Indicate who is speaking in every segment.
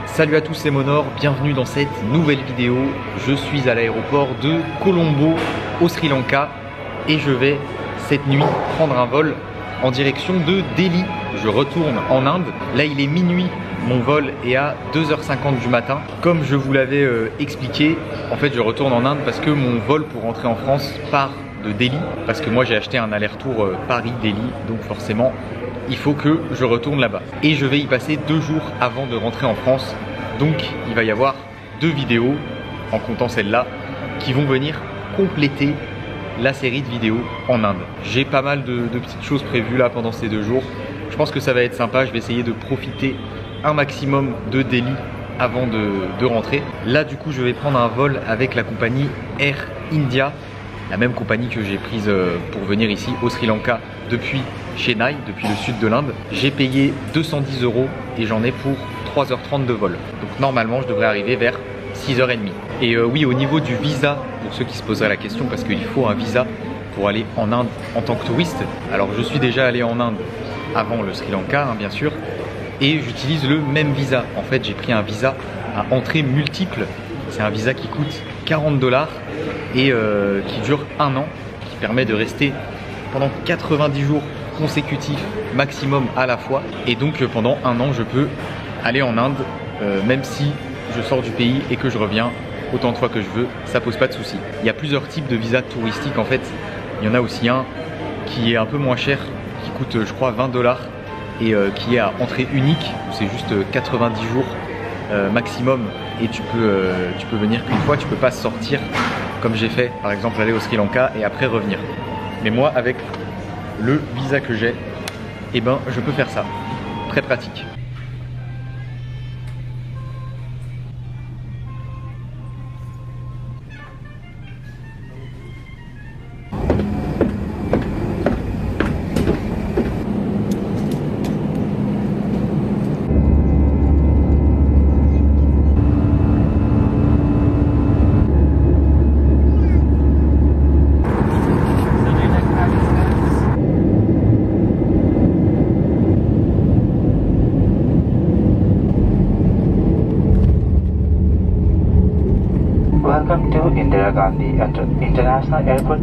Speaker 1: Salut à tous, c'est Monor, bienvenue dans cette nouvelle vidéo. Je suis à l'aéroport de Colombo au Sri Lanka et je vais cette nuit prendre un vol en direction de Delhi. Je retourne en Inde. Là il est minuit, mon vol est à 2h50 du matin. Comme je vous l'avais expliqué, en fait je retourne en Inde parce que mon vol pour rentrer en France part de Delhi. Parce que moi j'ai acheté un aller-retour Paris-Delhi, donc forcément il faut que je retourne là-bas. Et je vais y passer 2 jours avant de rentrer en France. Donc il va y avoir 2 vidéos, en comptant celle-là, qui vont venir compléter la série de vidéos en Inde. J'ai pas mal de petites choses prévues là pendant ces 2 jours. Je pense que ça va être sympa. Je vais essayer de profiter un maximum de Delhi avant de rentrer. Là du coup je vais prendre un vol avec la compagnie Air India, la même compagnie que j'ai prise pour venir ici au Sri Lanka depuis Chennai, depuis le sud de l'Inde. J'ai payé 210 € et j'en ai pour 3h30 de vol. Donc normalement je devrais arriver vers 6h30. Et oui, au niveau du visa, pour ceux qui se poseraient la question, parce qu'il faut un visa pour aller en Inde en tant que touriste. Alors je suis déjà allé en Inde avant le Sri Lanka, hein, bien sûr, et j'utilise le même visa. En fait j'ai pris un visa à entrée multiple. C'est un visa qui coûte 40 $ et qui dure 1 an, qui permet de rester pendant 90 jours consécutifs maximum à la fois. Et donc pendant 1 an je peux aller en Inde, même si je sors du pays et que je reviens autant de fois que je veux, ça pose pas de souci. Il y a plusieurs types de visas touristiques en fait. Il y en a aussi un qui est un peu moins cher, qui coûte je crois 20 $ et qui est à entrée unique, c'est juste 90 jours maximum et tu peux venir qu'une fois, tu peux pas sortir comme j'ai fait par exemple aller au Sri Lanka et après revenir. Mais moi avec le visa que j'ai, eh ben je peux faire ça, très pratique.
Speaker 2: Welcome to Indira Gandhi International Airport.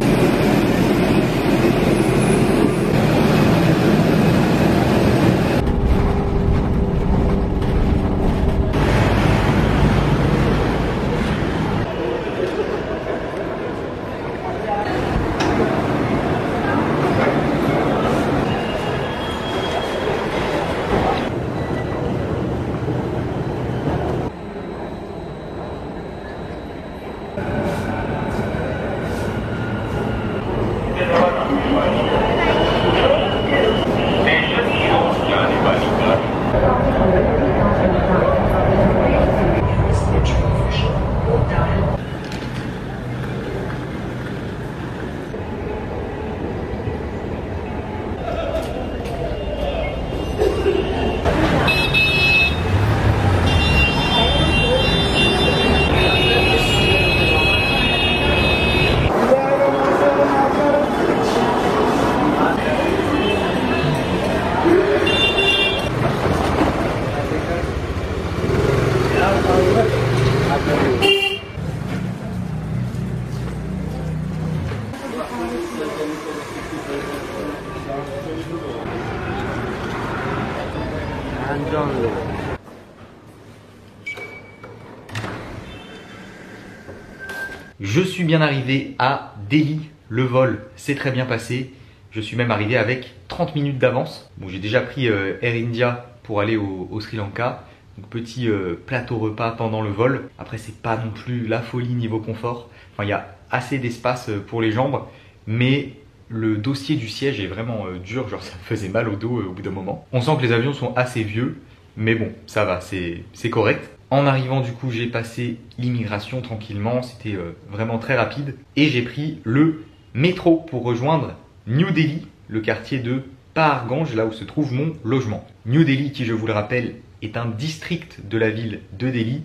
Speaker 1: Je suis bien arrivé à Delhi, le vol s'est très bien passé. Je suis même arrivé avec 30 minutes d'avance. Bon, j'ai déjà pris Air India pour aller au Sri Lanka. Donc petit plateau repas pendant le vol. Après c'est pas non plus la folie niveau confort. Enfin il y a assez d'espace pour les jambes, mais le dossier du siège est vraiment dur, genre ça me faisait mal au dos au bout d'un moment. On sent que les avions sont assez vieux, mais bon, ça va, c'est correct. En arrivant du coup, j'ai passé l'immigration tranquillement, c'était vraiment très rapide. Et j'ai pris le métro pour rejoindre New Delhi, le quartier de Paharganj, là où se trouve mon logement. New Delhi, qui je vous le rappelle, est un district de la ville de Delhi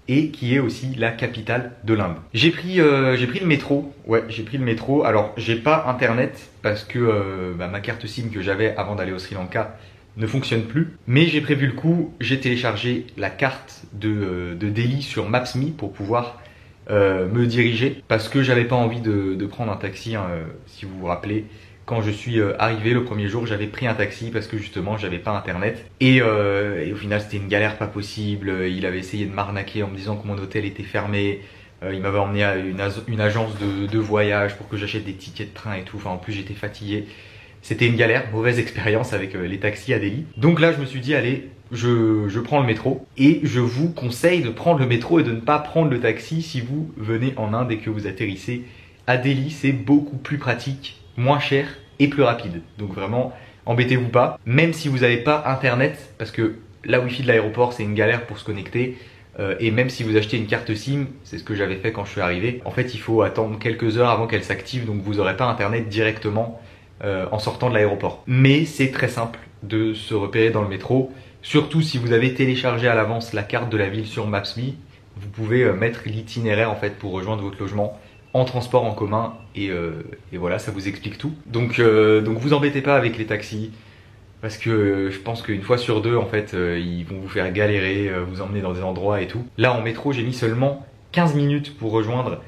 Speaker 1: et qui est aussi la capitale de l'Inde. J'ai pris le métro. Ouais, j'ai pris le métro. Alors, j'ai pas internet parce que ma carte SIM que j'avais avant d'aller au Sri Lanka ne fonctionne plus. Mais j'ai prévu le coup. J'ai téléchargé la carte de Delhi sur Maps.me pour pouvoir me diriger parce que j'avais pas envie de prendre un taxi, hein, si vous vous rappelez. Quand je suis arrivé le premier jour, j'avais pris un taxi parce que justement j'avais pas internet et au final c'était une galère pas possible. Il avait essayé de m'arnaquer en me disant que mon hôtel était fermé. Il m'avait emmené à une agence de voyage pour que j'achète des tickets de train et tout. Enfin, en plus j'étais fatigué. C'était une galère, mauvaise expérience avec les taxis à Delhi. Donc là je me suis dit allez, je prends le métro et je vous conseille de prendre le métro et de ne pas prendre le taxi si vous venez en Inde et que vous atterrissez à Delhi. C'est beaucoup plus pratique, moins cher et plus rapide. Donc vraiment, embêtez-vous pas. Même si vous n'avez pas internet, parce que la wifi de l'aéroport c'est une galère pour se connecter. Et même si vous achetez une carte SIM, c'est ce que j'avais fait quand je suis arrivé. En fait, il faut attendre quelques heures avant qu'elle s'active, donc vous n'aurez pas internet directement en sortant de l'aéroport. Mais c'est très simple de se repérer dans le métro. Surtout si vous avez téléchargé à l'avance la carte de la ville sur Maps.me, vous pouvez mettre l'itinéraire en fait pour rejoindre votre logement en transport en commun et voilà, ça vous explique tout. Donc vous embêtez pas avec les taxis parce que je pense qu'une fois sur deux en fait ils vont vous faire galérer, vous emmener dans des endroits et tout. Là en métro j'ai mis seulement 15 minutes pour rejoindre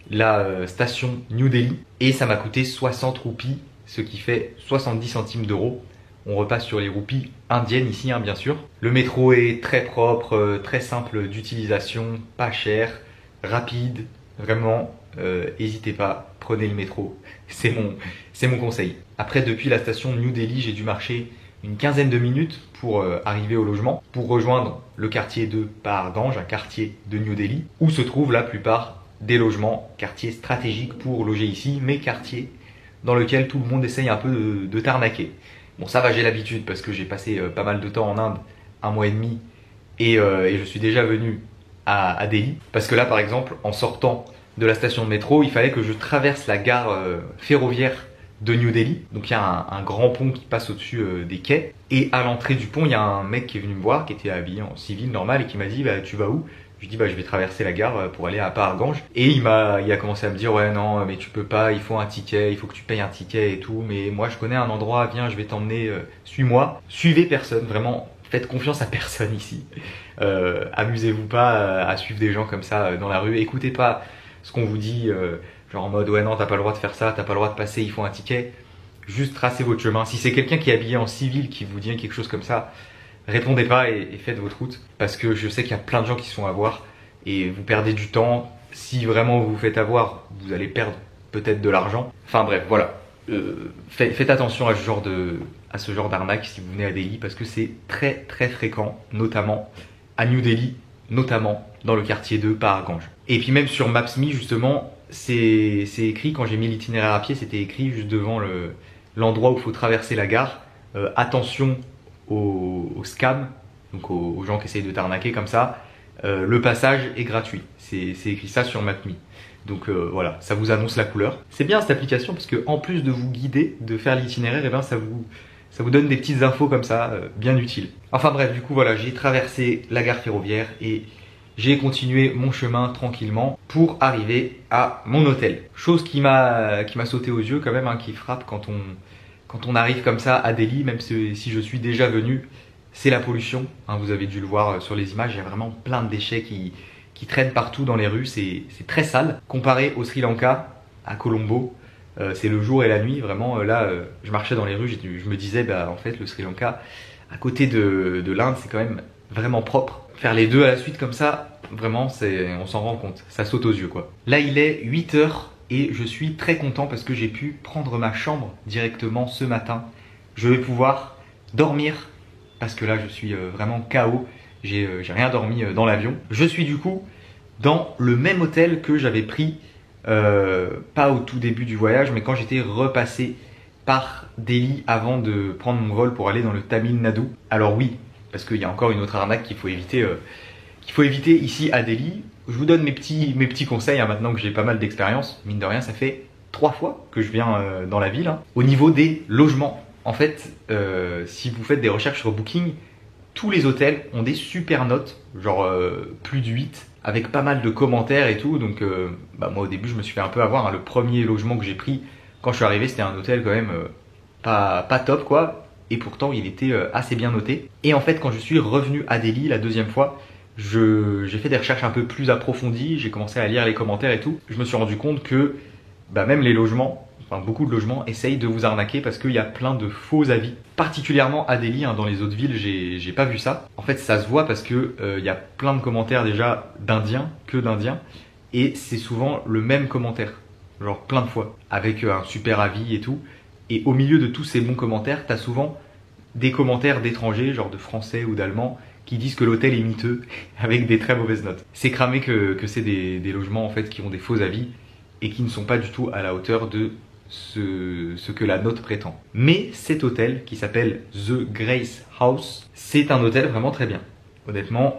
Speaker 1: la station New Delhi et ça m'a coûté 60 roupies, ce qui fait 70 centimes d'euros. On repasse sur les roupies indiennes ici, hein, bien sûr. Le métro est très propre, très simple d'utilisation, pas cher, rapide, vraiment. N'hésitez pas, prenez le métro, c'est mon conseil. Après, depuis la station New Delhi, j'ai dû marcher une quinzaine de minutes pour arriver au logement, pour rejoindre le quartier de Paharganj, un quartier de New Delhi, où se trouvent la plupart des logements, quartier stratégique pour loger ici, mais quartier dans lequel tout le monde essaye un peu de t'arnaquer. Bon, ça va, j'ai l'habitude parce que j'ai passé pas mal de temps en Inde, 1 mois et demi, et je suis déjà venu à Delhi. Parce que là, par exemple, en sortant de la station de métro, il fallait que je traverse la gare ferroviaire de New Delhi. Donc il y a un grand pont qui passe au-dessus des quais. Et à l'entrée du pont, il y a un mec qui est venu me voir, qui était habillé en civil normal et qui m'a dit bah, tu vas où? Je lui dis bah, je vais traverser la gare pour aller à Paharganj. Et il a commencé à me dire ouais non mais tu peux pas, il faut un ticket, il faut que tu payes un ticket et tout. Mais moi je connais un endroit, viens je vais t'emmener, suis-moi. Suivez personne, vraiment. Faites confiance à personne ici. Amusez-vous pas à suivre des gens comme ça dans la rue. Écoutez pas ce qu'on vous dit, genre en mode ouais non t'as pas le droit de faire ça, t'as pas le droit de passer, il faut un ticket. Juste tracez votre chemin. Si c'est quelqu'un qui est habillé en civil qui vous dit quelque chose comme ça, répondez pas et faites votre route. Parce que je sais qu'il y a plein de gens qui se font avoir et vous perdez du temps. Si vraiment vous vous faites avoir, vous allez perdre peut-être de l'argent. Enfin bref, voilà. Faites attention à ce genre d'arnaque si vous venez à Delhi parce que c'est très très fréquent, notamment à New Delhi, notamment dans le quartier de Paharganj. Et puis même sur Maps.me justement, c'est écrit, quand j'ai mis l'itinéraire à pied, c'était écrit juste devant l'endroit où il faut traverser la gare. Attention aux scams, donc aux gens qui essayent de t'arnaquer comme ça. Le passage est gratuit, c'est écrit ça sur Maps.me. Donc voilà, ça vous annonce la couleur. C'est bien cette application parce que en plus de vous guider, de faire l'itinéraire, et ben ça vous donne des petites infos comme ça, bien utiles. Enfin bref, du coup voilà, j'ai traversé la gare ferroviaire et j'ai continué mon chemin tranquillement pour arriver à mon hôtel. Chose qui m'a sauté aux yeux quand même, hein, qui frappe quand on arrive comme ça à Delhi, même si je suis déjà venu, c'est la pollution. Hein, vous avez dû le voir sur les images, il y a vraiment plein de déchets qui traînent partout dans les rues, c'est très sale. Comparé au Sri Lanka, à Colombo, c'est le jour et la nuit, vraiment là je marchais dans les rues, je me disais bah en fait le Sri Lanka, à côté de l'Inde, c'est quand même vraiment propre. Faire les deux à la suite comme ça, vraiment on s'en rend compte, ça saute aux yeux quoi. Là il est 8 h et je suis très content parce que j'ai pu prendre ma chambre directement ce matin. Je vais pouvoir dormir parce que là je suis vraiment KO. J'ai rien dormi dans l'avion. Je suis du coup dans le même hôtel que j'avais pris, pas au tout début du voyage, mais quand j'étais repassé par Delhi avant de prendre mon vol pour aller dans le Tamil Nadu. Alors oui, parce qu'il y a encore une autre arnaque qu'il faut éviter ici à Delhi. Je vous donne mes petits conseils hein, maintenant que j'ai pas mal d'expérience. Mine de rien, ça fait 3 fois que je viens dans la ville. Hein. Au niveau des logements, en fait, si vous faites des recherches sur Booking, tous les hôtels ont des super notes, genre plus de 8. avec pas mal de commentaires et tout. Donc moi au début je me suis fait un peu avoir, hein. Le premier logement que j'ai pris quand je suis arrivé, c'était un hôtel quand même pas top quoi. Et pourtant il était assez bien noté. Et en fait quand je suis revenu à Delhi la deuxième fois, j'ai fait des recherches un peu plus approfondies, j'ai commencé à lire les commentaires et tout. Je me suis rendu compte que même les logements, enfin beaucoup de logements, essayent de vous arnaquer parce qu'il y a plein de faux avis. Particulièrement à Delhi, hein, dans les autres villes, j'ai pas vu ça. En fait, ça se voit parce que il y a plein de commentaires déjà d'Indiens, et c'est souvent le même commentaire, genre plein de fois, avec un super avis et tout. Et au milieu de tous ces bons commentaires, t'as souvent des commentaires d'étrangers, genre de Français ou d'Allemands, qui disent que l'hôtel est miteux, avec des très mauvaises notes. C'est cramé que c'est des logements en fait qui ont des faux avis et qui ne sont pas du tout à la hauteur de ce que la note prétend. Mais cet hôtel, qui s'appelle The Grace House, c'est un hôtel vraiment très bien. Honnêtement,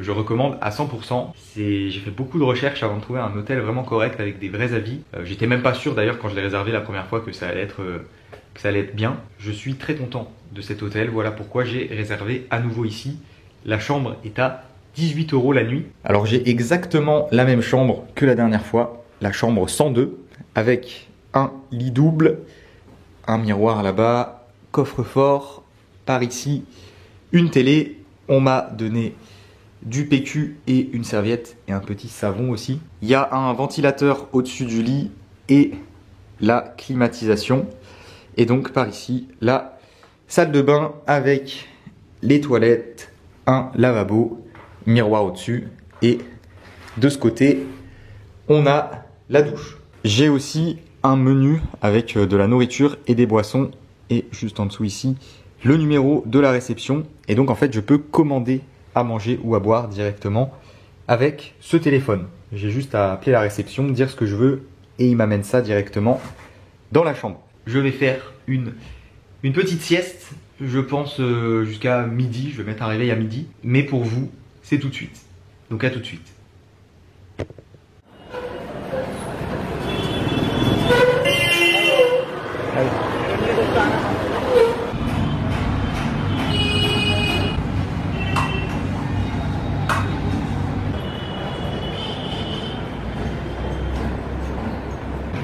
Speaker 1: je recommande à 100%. J'ai fait beaucoup de recherches avant de trouver un hôtel vraiment correct avec des vrais avis. J'étais même pas sûr d'ailleurs quand je l'ai réservé la première fois que ça allait être bien. Je suis très content de cet hôtel. Voilà pourquoi j'ai réservé à nouveau ici. La chambre est à 18 € la nuit. Alors j'ai exactement la même chambre que la dernière fois, la chambre 102, avec un lit double, un miroir là-bas, coffre-fort, par ici, une télé. On m'a donné du PQ et une serviette et un petit savon aussi. Il y a un ventilateur au-dessus du lit et la climatisation. Et donc par ici, la salle de bain avec les toilettes, un lavabo, miroir au-dessus. Et de ce côté, on a la douche. J'ai aussi un menu avec de la nourriture et des boissons. Et juste en dessous ici, le numéro de la réception. Et donc en fait, je peux commander à manger ou à boire directement avec ce téléphone. J'ai juste à appeler la réception, dire ce que je veux et il m'amène ça directement dans la chambre. Je vais faire une petite sieste, je pense jusqu'à midi. Je vais mettre un réveil à midi. Mais pour vous, c'est tout de suite. Donc à tout de suite.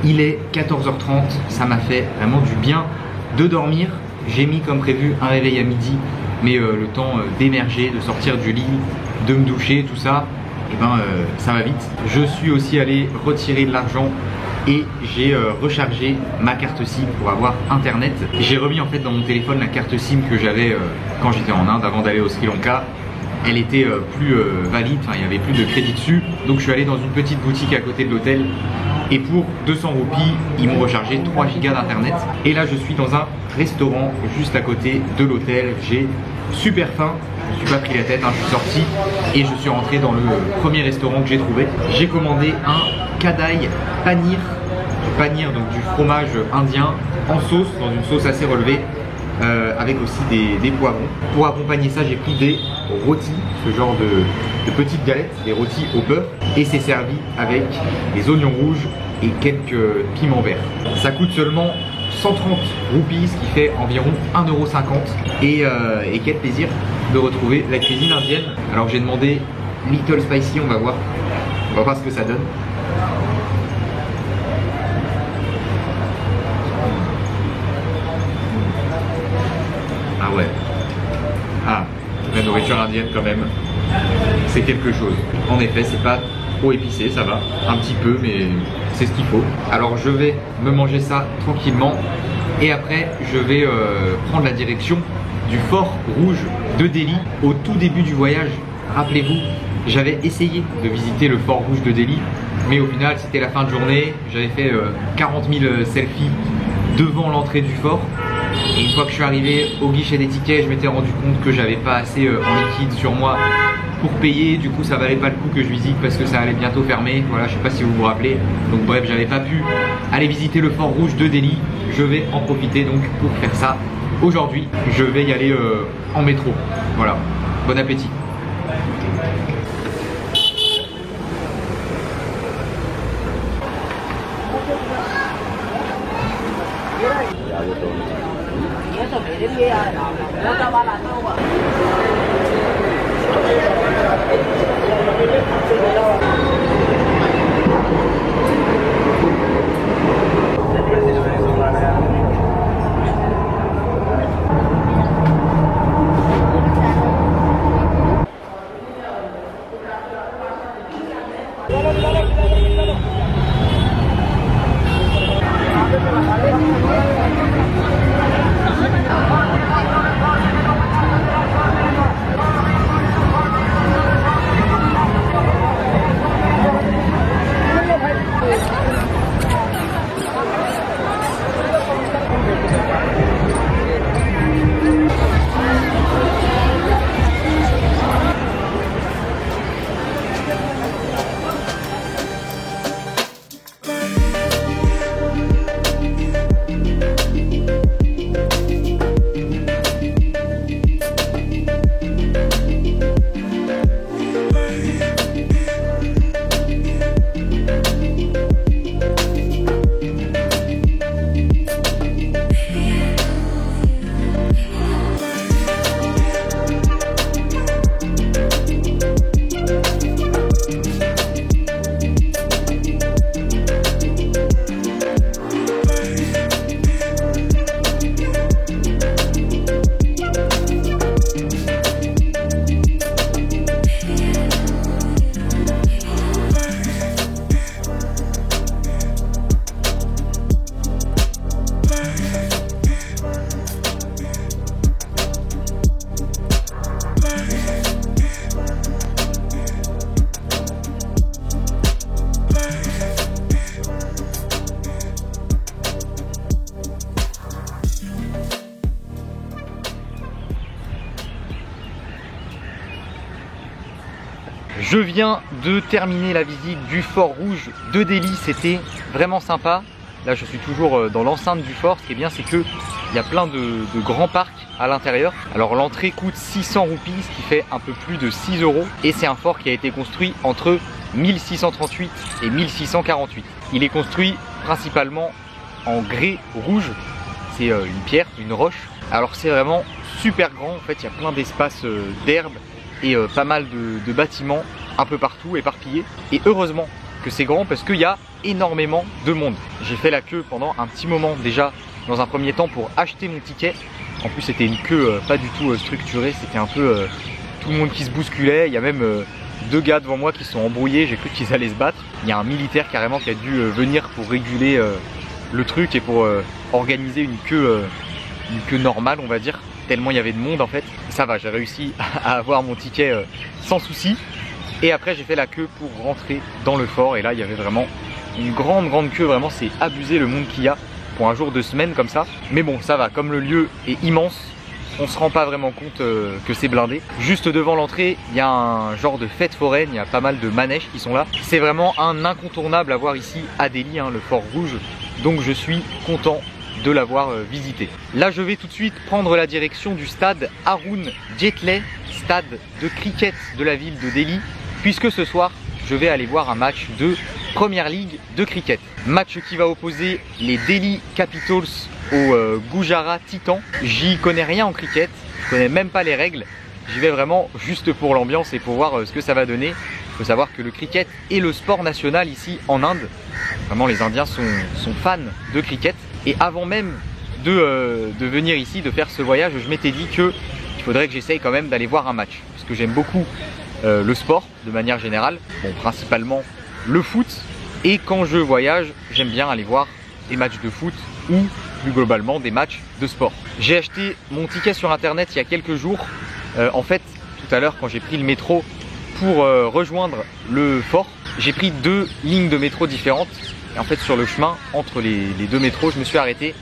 Speaker 1: Il est 14h30, ça m'a fait vraiment du bien de dormir. J'ai mis comme prévu un réveil à midi, mais le temps d'émerger, de sortir du lit, de me doucher, tout ça, ça va vite. Je suis aussi allé retirer de l'argent et j'ai rechargé ma carte SIM pour avoir internet. J'ai remis en fait dans mon téléphone la carte SIM que j'avais quand j'étais en Inde avant d'aller au Sri Lanka. Elle était plus valide, enfin il n'y avait plus de crédit dessus. Donc je suis allé dans une petite boutique à côté de l'hôtel et pour 200 roupies, ils m'ont rechargé 3 gigas d'internet. Et là je suis dans un restaurant juste à côté de l'hôtel. J'ai super faim, je ne me suis pas pris la tête, hein. Je suis sorti et je suis rentré dans le premier restaurant que j'ai trouvé. J'ai commandé un kadai panir, donc du fromage indien en sauce, dans une sauce assez relevée. Avec aussi des poivrons. Pour accompagner ça, j'ai pris des rôtis, ce genre de petites galettes, des rôtis au beurre. Et c'est servi avec des oignons rouges et quelques piments verts. Ça coûte seulement 130 roupies, ce qui fait environ 1,50 €. Et quel plaisir de retrouver la cuisine indienne. Alors j'ai demandé Little Spicy, on va voir ce que ça donne. Ah ouais. Ah, la nourriture indienne quand même, c'est quelque chose. En effet, c'est pas trop épicé, ça va, un petit peu, mais c'est ce qu'il faut. Alors je vais me manger ça tranquillement et après je vais prendre la direction du Fort Rouge de Delhi. Au tout début du voyage, rappelez-vous, j'avais essayé de visiter le Fort Rouge de Delhi, mais au final c'était la fin de journée. J'avais fait 40 000 selfies devant l'entrée du fort. Et une fois que je suis arrivé au guichet des tickets, je m'étais rendu compte que j'avais pas assez en liquide sur moi pour payer. Du coup, ça valait pas le coup que je visite parce que ça allait bientôt fermer. Voilà, je sais pas si vous vous rappelez. Donc bref, j'avais pas pu aller visiter le Fort Rouge de Delhi. Je vais en profiter donc pour faire ça aujourd'hui. Je vais y aller en métro. Voilà, bon appétit. Je viens de terminer la visite du Fort Rouge de Delhi, c'était vraiment sympa. Là je suis toujours dans l'enceinte du fort. Ce qui est bien c'est qu'il y a plein de grands parcs à l'intérieur. Alors l'entrée coûte 600 roupies, ce qui fait un peu plus de 6 €. Et c'est un fort qui a été construit entre 1638 et 1648. Il est construit principalement en grès rouge. C'est une pierre, une roche. Alors c'est vraiment super grand, en fait il y a plein d'espaces d'herbe et pas mal de bâtiments un peu partout éparpillés. Et heureusement que c'est grand parce qu'il y a énormément de monde. J'ai fait la queue pendant un petit moment déjà dans un premier temps pour acheter mon ticket. En plus c'était une queue pas du tout structurée, c'était un peu tout le monde qui se bousculait. Il y a même deux gars devant moi qui sont embrouillés, j'ai cru qu'ils allaient se battre. Il y a un militaire carrément qui a dû venir pour réguler le truc et pour organiser une queue normale on va dire, tellement il y avait de monde en fait. Ça va, j'ai réussi à avoir mon ticket sans souci. Et après j'ai fait la queue pour rentrer dans le fort et là il y avait vraiment une grande queue, vraiment c'est abusé le monde qu'il y a pour un jour de semaine comme ça. Mais bon ça va, comme le lieu est immense, on se rend pas vraiment compte que c'est blindé. Juste devant l'entrée il y a un genre de fête foraine, il y a pas mal de manèges qui sont là. C'est vraiment un incontournable à voir ici à Delhi, hein, le Fort Rouge. Donc je suis content de l'avoir visité. Là je vais tout de suite prendre la direction du stade Arun Jaitley, stade de cricket de la ville de Delhi, puisque ce soir je vais aller voir un match de Première Ligue de cricket. Match qui va opposer les Delhi Capitals au Gujarat Titans. J'y connais rien en cricket, je connais même pas les règles, j'y vais vraiment juste pour l'ambiance et pour voir ce que ça va donner. Il faut savoir que le cricket est le sport national ici en Inde. Vraiment les Indiens sont fans de cricket. Et avant même de venir ici, de faire ce voyage, je m'étais dit qu'il faudrait que j'essaye quand même d'aller voir un match. Parce que j'aime beaucoup le sport de manière générale, bon, principalement le foot. Et quand je voyage, j'aime bien aller voir des matchs de foot ou plus globalement des matchs de sport. J'ai acheté mon ticket sur internet il y a quelques jours. En fait, tout à l'heure quand j'ai pris le métro pour rejoindre le fort, j'ai pris deux lignes de métro différentes. Et en fait sur le chemin entre les deux métros je me suis arrêté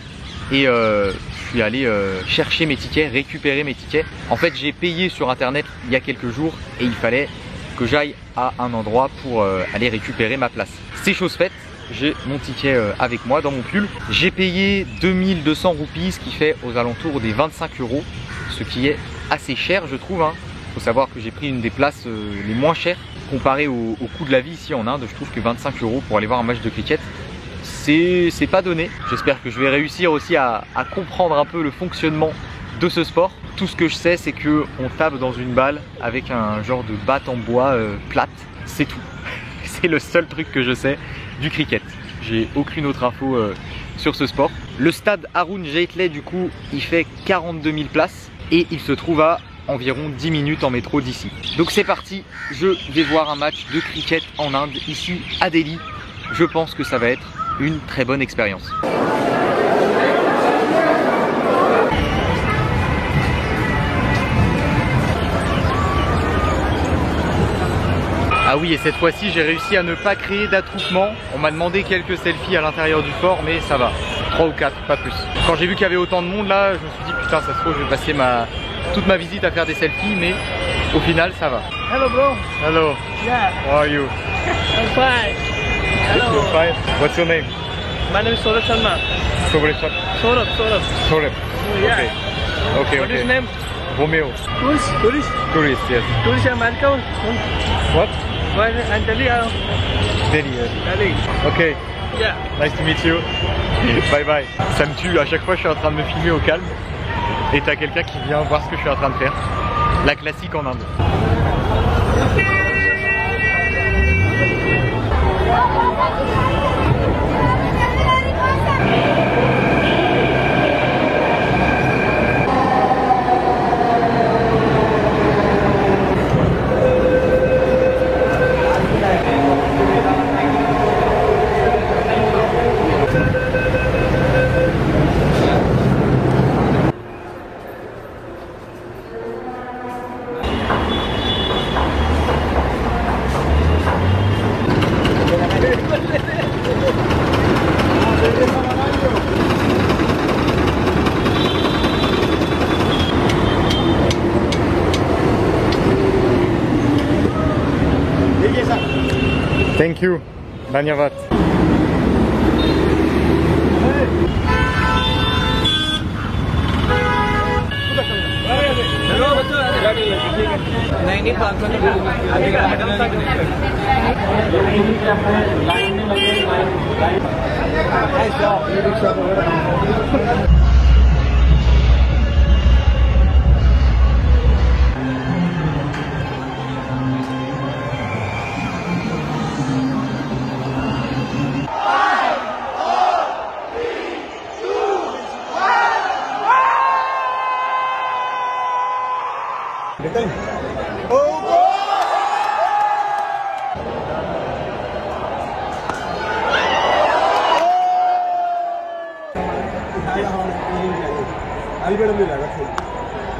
Speaker 1: et je suis allé chercher mes tickets, récupérer mes tickets. En fait j'ai payé sur internet il y a quelques jours et il fallait que j'aille à un endroit pour aller récupérer ma place. C'est chose faite, j'ai mon ticket avec moi dans mon pull. J'ai payé 2200 roupies, ce qui fait aux alentours des 25 €, ce qui est assez cher je trouve, hein. Faut savoir que j'ai pris une des places les moins chères comparé au coût de la vie ici en Inde. Je trouve que 25 € pour aller voir un match de cricket, c'est pas donné. J'espère que je vais réussir aussi à comprendre un peu le fonctionnement de ce sport. Tout ce que je sais c'est que on tape dans une balle avec un genre de batte en bois plate. c'est tout. C'est le seul truc que je sais du cricket. J'ai aucune autre info sur ce sport. Le stade Arun Jaitley, du coup, il fait 42 000 places et il se trouve à environ 10 minutes en métro d'ici. Donc c'est parti, je vais voir un match de cricket en Inde, ici à Delhi. Je pense que ça va être une très bonne expérience. Ah oui, et cette fois-ci, j'ai réussi à ne pas créer d'attroupement. On m'a demandé quelques selfies à l'intérieur du fort, mais ça va. 3 ou 4, pas plus. Quand j'ai vu qu'il y avait autant de monde là, je me suis dit putain, ça se trouve, je vais passer toute ma visite à faire des selfies, mais au final, ça va.
Speaker 3: Hello bro.
Speaker 1: Hello.
Speaker 3: Yeah.
Speaker 1: How are you?
Speaker 3: I'm fine. Hello.
Speaker 1: You're fine. What's your name?
Speaker 3: My name is Saurabh Sharma.
Speaker 1: Saurabh.
Speaker 3: Saurabh.
Speaker 1: Okay. Okay.
Speaker 3: What is your name?
Speaker 1: Romeo.
Speaker 3: Tourist.
Speaker 1: Tourist, yes.
Speaker 3: Tourist America.
Speaker 1: What?
Speaker 3: Why? And Delhi.
Speaker 1: Delhi, yes.
Speaker 3: Delhi.
Speaker 1: Ok.
Speaker 3: Yeah.
Speaker 1: Nice to meet you. Bye bye. Ça me tue, à chaque fois je suis en train de me filmer au calme et t'as quelqu'un qui vient voir ce que je suis en train de faire. La classique en Inde. Thank you. Dhanyavad.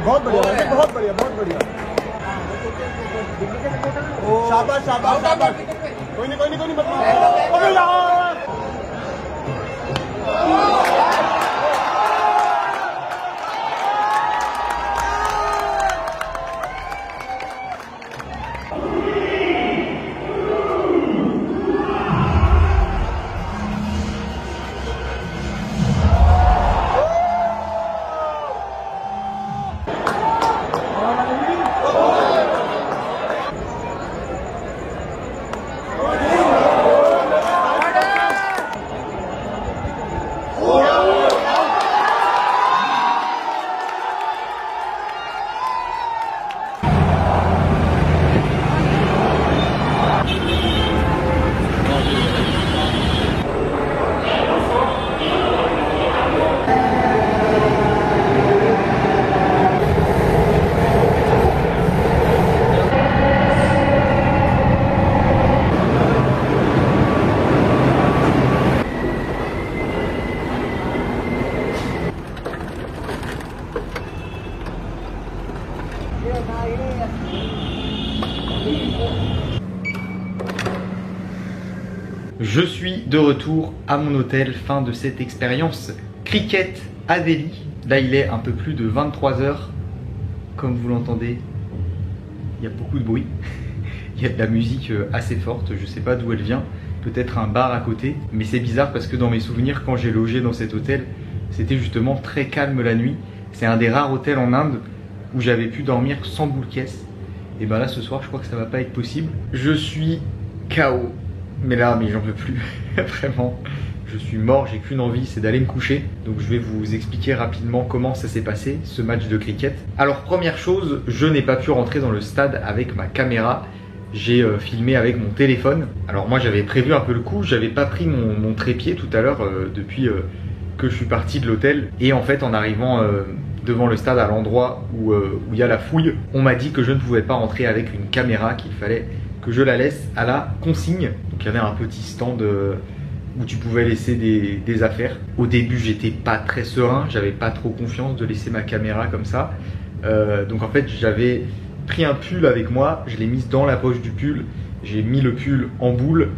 Speaker 4: बहुत बढ़िया, बहुत बढ़िया, बहुत बढ़िया। शाबाश, शाबाश, शाबाश। कोई नहीं, कोई नहीं, कोई नहीं, अबे यार।
Speaker 1: Je suis de retour à mon hôtel, fin de cette expérience cricket à Delhi. Là il est un peu plus de 23 h. Comme vous l'entendez, il y a beaucoup de bruit. Il y a de la musique assez forte, je sais pas d'où elle vient. Peut-être un bar à côté, mais c'est bizarre parce que dans mes souvenirs, quand j'ai logé dans cet hôtel, c'était justement très calme la nuit. C'est un des rares hôtels en Inde où j'avais pu dormir sans boule caisse. Et ben là ce soir je crois que ça va pas être possible. Je suis KO. Mais là, j'en peux plus. Vraiment, je suis mort, j'ai qu'une envie, c'est d'aller me coucher. Donc je vais vous expliquer rapidement comment ça s'est passé, ce match de cricket. Alors première chose, je n'ai pas pu rentrer dans le stade avec ma caméra j'ai filmé avec mon téléphone. Alors moi j'avais prévu un peu le coup, j'avais pas pris mon trépied tout à l'heure depuis que je suis parti de l'hôtel. Et en fait en arrivant devant le stade à l'endroit où il y a la fouille, on m'a dit que je ne pouvais pas rentrer avec une caméra, qu'il fallait que je la laisse à la consigne. Donc il y avait un petit stand où tu pouvais laisser des affaires. Au début j'étais pas très serein, j'avais pas trop confiance de laisser ma caméra comme ça. Donc en fait j'avais pris un pull avec moi, je l'ai mis dans la poche du pull, j'ai mis le pull en boule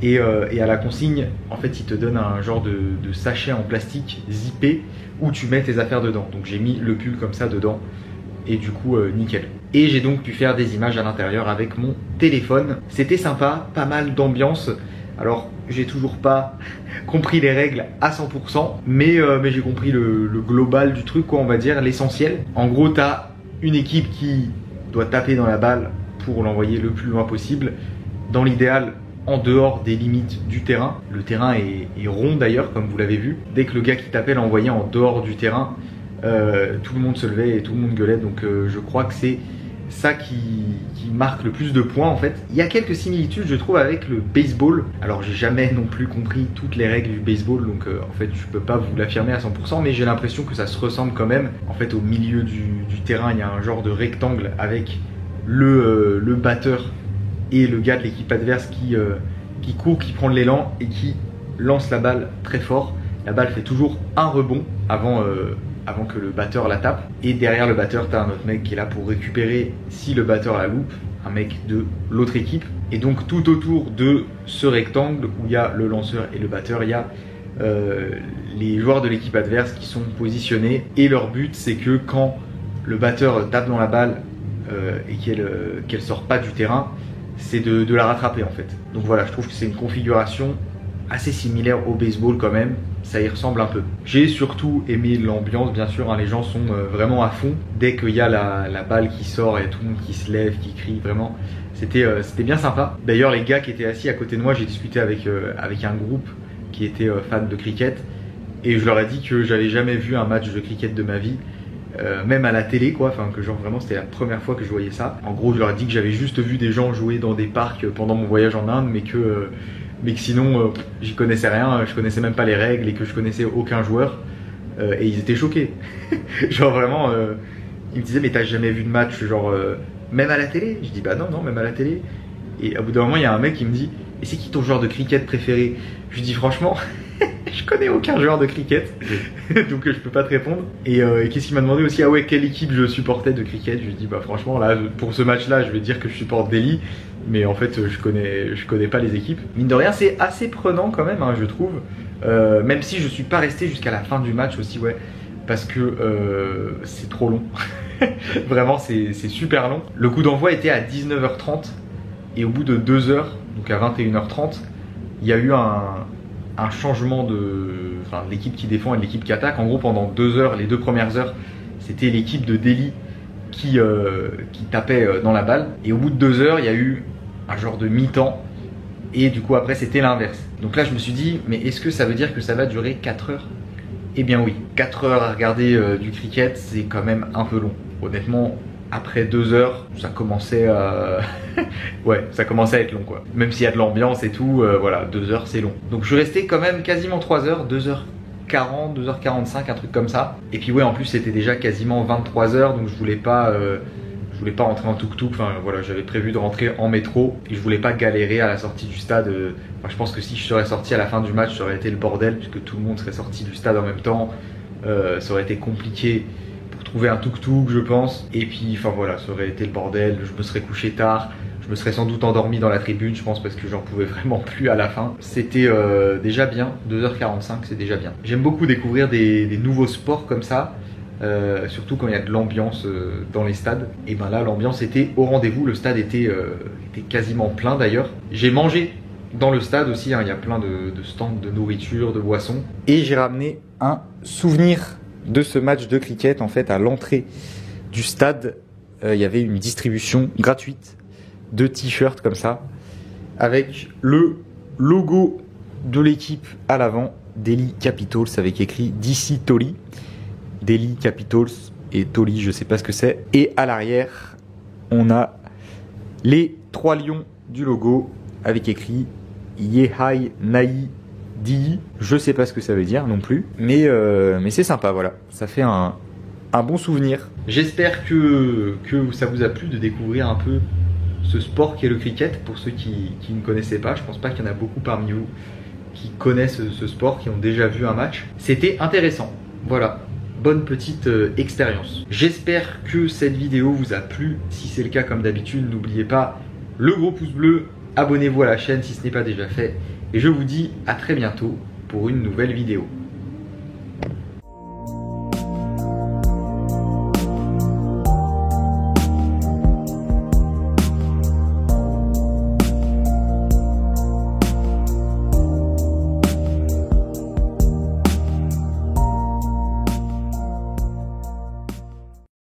Speaker 1: et à la consigne en fait ils te donnent un genre de sachet en plastique zippé où tu mets tes affaires dedans. Donc j'ai mis le pull comme ça dedans et du coup nickel. Et j'ai donc pu faire des images à l'intérieur avec mon téléphone. C'était sympa, pas mal d'ambiance. Alors j'ai toujours pas compris les règles à 100%, mais j'ai compris le global du truc, quoi, on va dire, l'essentiel. En gros t'as une équipe qui doit taper dans la balle pour l'envoyer le plus loin possible, dans l'idéal en dehors des limites du terrain. Le terrain est rond d'ailleurs, comme vous l'avez vu. Dès que le gars qui tapait l'envoyait en dehors du terrain, tout le monde se levait et tout le monde gueulait. Donc je crois que c'est ça qui marque le plus de points en fait. Il y a quelques similitudes je trouve avec le baseball. Alors j'ai jamais non plus compris toutes les règles du baseball, donc en fait je peux pas vous l'affirmer à 100%, mais j'ai l'impression que ça se ressemble quand même. En fait au milieu du terrain il y a un genre de rectangle avec le batteur et le gars de l'équipe adverse qui court, qui prend de l'élan et qui lance la balle très fort. La balle fait toujours un rebond avant que le batteur la tape. Et derrière le batteur, tu as un autre mec qui est là pour récupérer si le batteur la loupe, un mec de l'autre équipe. Et donc tout autour de ce rectangle où il y a le lanceur et le batteur, il y a les joueurs de l'équipe adverse qui sont positionnés. Et leur but, c'est que quand le batteur tape dans la balle et qu'elle sort pas du terrain, c'est de la rattraper en fait. Donc voilà, je trouve que c'est une configuration assez similaire au baseball quand même, ça y ressemble un peu. J'ai surtout aimé l'ambiance, bien sûr, hein, les gens sont vraiment à fond. Dès qu'il y a la balle qui sort et tout le monde qui se lève, qui crie, vraiment, c'était bien sympa. D'ailleurs, les gars qui étaient assis à côté de moi, j'ai discuté avec un groupe qui était fan de cricket et je leur ai dit que j'avais jamais vu un match de cricket de ma vie. Même à la télé quoi, enfin que genre vraiment c'était la première fois que je voyais ça. En gros je leur ai dit que j'avais juste vu des gens jouer dans des parcs pendant mon voyage en Inde, mais que sinon j'y connaissais rien, je connaissais même pas les règles et que je connaissais aucun joueur et ils étaient choqués. Genre vraiment ils me disaient mais t'as jamais vu de match genre même à la télé? Je dis bah non même à la télé. Et au bout d'un moment il y a un mec qui me dit et c'est qui ton joueur de cricket préféré? Je lui dis franchement je connais aucun joueur de cricket donc je peux pas te répondre. Et qu'est-ce qu'il m'a demandé aussi? Ah ouais, quelle équipe je supportais de cricket? Je lui dis bah franchement là pour ce match là je vais dire que je supporte Delhi, mais en fait je connais pas les équipes. Mine de rien c'est assez prenant quand même hein, je trouve, même si je suis pas resté jusqu'à la fin du match aussi, ouais, parce que c'est trop long. Vraiment c'est super long. Le coup d'envoi était à 19h30 et au bout de 2 heures, donc à 21h30, il y a eu un changement de l'équipe qui défend et de l'équipe qui attaque. En gros pendant 2 heures, les 2 premières heures, c'était l'équipe de Delhi qui tapait dans la balle. Et au bout de 2 heures, il y a eu un genre de mi-temps. Et du coup après c'était l'inverse. Donc là je me suis dit mais est-ce que ça veut dire que ça va durer 4 heures? Eh bien oui, 4 heures à regarder du cricket c'est quand même un peu long. Honnêtement après 2 heures ça commençait à... ouais, ça commençait à être long quoi. Même s'il y a de l'ambiance et tout, voilà, 2 heures c'est long. Donc je suis resté quand même quasiment 3 heures, 2h40, 2h45, un truc comme ça. Et puis ouais en plus c'était déjà quasiment 23 heures, donc je voulais pas rentrer en tuk-tuk, enfin voilà, j'avais prévu de rentrer en métro et je voulais pas galérer à la sortie du stade. Enfin, je pense que si je serais sorti à la fin du match ça aurait été le bordel puisque tout le monde serait sorti du stade en même temps, ça aurait été compliqué pour trouver un tuk-tuk je pense, et puis enfin voilà ça aurait été le bordel, je me serais couché tard, je me serais sans doute endormi dans la tribune je pense parce que j'en pouvais vraiment plus à la fin. C'était déjà bien, 2h45 c'est déjà bien. J'aime beaucoup découvrir des nouveaux sports comme ça. Surtout quand il y a de l'ambiance dans les stades. Et ben là l'ambiance était au rendez-vous, le stade était quasiment plein d'ailleurs. J'ai mangé dans le stade aussi, hein, il y a plein de stands de nourriture, de boissons. Et j'ai ramené un souvenir de ce match de cricket. En fait à l'entrée du stade il y avait une distribution gratuite de t-shirts comme ça avec le logo de l'équipe à l'avant, Delhi Capitals avec écrit DC Tolly. Delhi Capitals et Tolly, je sais pas ce que c'est. Et à l'arrière, on a les 3 lions du logo avec écrit Yehai Nai Di. Je sais pas ce que ça veut dire non plus, mais c'est sympa, voilà. Ça fait un bon souvenir. J'espère que ça vous a plu de découvrir un peu ce sport qui est le cricket, pour ceux qui ne connaissaient pas. Je pense pas qu'il y en a beaucoup parmi vous qui connaissent ce sport, qui ont déjà vu un match. C'était intéressant, voilà. Bonne petite expérience. J'espère que cette vidéo vous a plu. Si c'est le cas, comme d'habitude, n'oubliez pas le gros pouce bleu, abonnez-vous à la chaîne si ce n'est pas déjà fait. Et je vous dis à très bientôt pour une nouvelle vidéo.